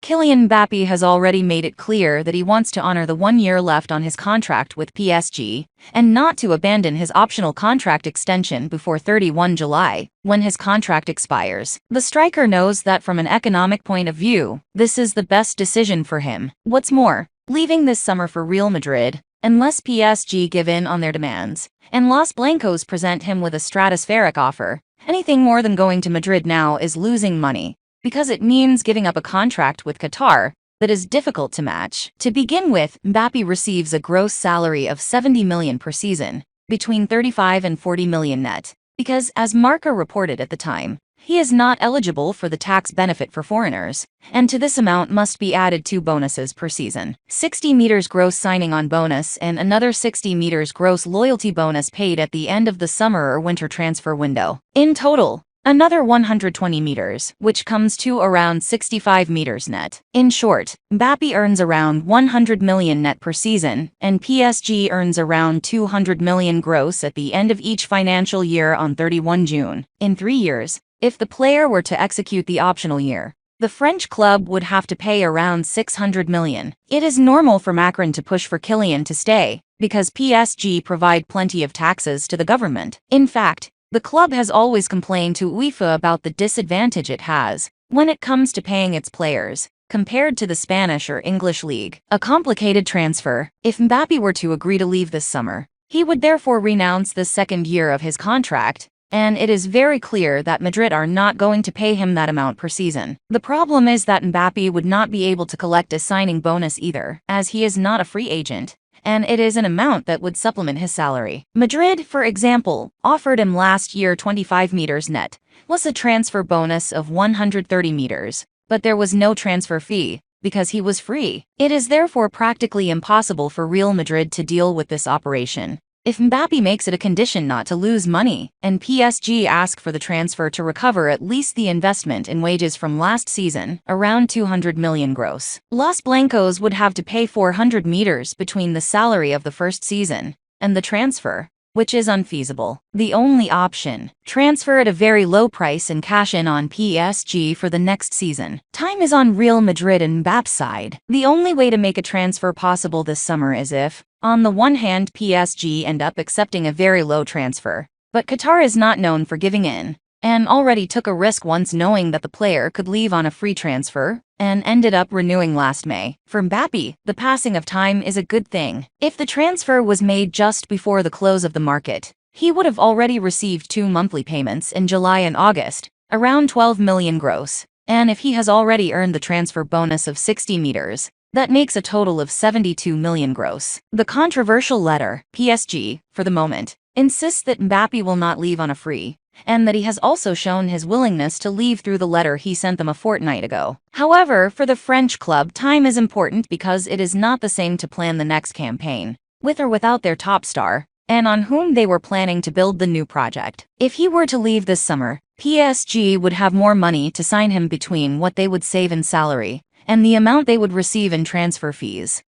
Kylian Mbappe has already made it clear that he wants to honor the 1 year left on his contract with PSG, and not to abandon his optional contract extension before 31 July, when his contract expires. The striker knows that from an economic point of view, this is the best decision for him. What's more, leaving this summer for Real Madrid, unless PSG give in on their demands, and Los Blancos present him with a stratospheric offer, anything more than going to Madrid now is losing money, because it means giving up a contract with Qatar that is difficult to match. To begin with, Mbappe receives a gross salary of 70 million per season, between 35 and 40 million net, because, as Marca reported at the time, he is not eligible for the tax benefit for foreigners, and to this amount must be added 2 bonuses per season. 60 meters gross signing on bonus and another 60 meters gross loyalty bonus paid at the end of the summer or winter transfer window. In total, another 120 meters, which comes to around 65 meters net. In short, Mbappe earns around 100 million net per season, and PSG earns around 200 million gross at the end of each financial year on 31 June. In 3 years, if the player were to execute the optional year, the French club would have to pay around 600 million. It is normal for Macron to push for Kylian to stay, because PSG provide plenty of taxes to the government. In fact, the club has always complained to UEFA about the disadvantage it has when it comes to paying its players, compared to the Spanish or English league. A complicated transfer. If Mbappe were to agree to leave this summer, he would therefore renounce the second year of his contract, and it is very clear that Madrid are not going to pay him that amount per season. The problem is that Mbappe would not be able to collect a signing bonus either, as he is not a free agent, and it is an amount that would supplement his salary. Madrid, for example, offered him last year 25 meters net, plus a transfer bonus of 130 meters, but there was no transfer fee, because he was free. It is therefore practically impossible for Real Madrid to deal with this operation. If Mbappe makes it a condition not to lose money, and PSG ask for the transfer to recover at least the investment in wages from last season, around 200 million gross, Los Blancos would have to pay 400 meters between the salary of the first season and the transfer, which is unfeasible. The only option, transfer at a very low price and cash in on PSG for the next season. Time is on Real Madrid and Mbappe's side. The only way to make a transfer possible this summer is if, on the one hand, PSG end up accepting a very low transfer, but Qatar is not known for giving in, and already took a risk once knowing that the player could leave on a free transfer, and ended up renewing last May. For Mbappe, the passing of time is a good thing. If the transfer was made just before the close of the market, he would have already received 2 monthly payments in July and August, around 12 million gross, and if he has already earned the transfer bonus of 60 meters, that makes a total of 72 million gross. The controversial letter, PSG, for the moment, insists that Mbappe will not leave on a free, and that he has also shown his willingness to leave through the letter he sent them a fortnight ago. However, for the French club, time is important because it is not the same to plan the next campaign, with or without their top star, and on whom they were planning to build the new project. If he were to leave this summer, PSG would have more money to sign him between what they would save in salary and the amount they would receive in transfer fees.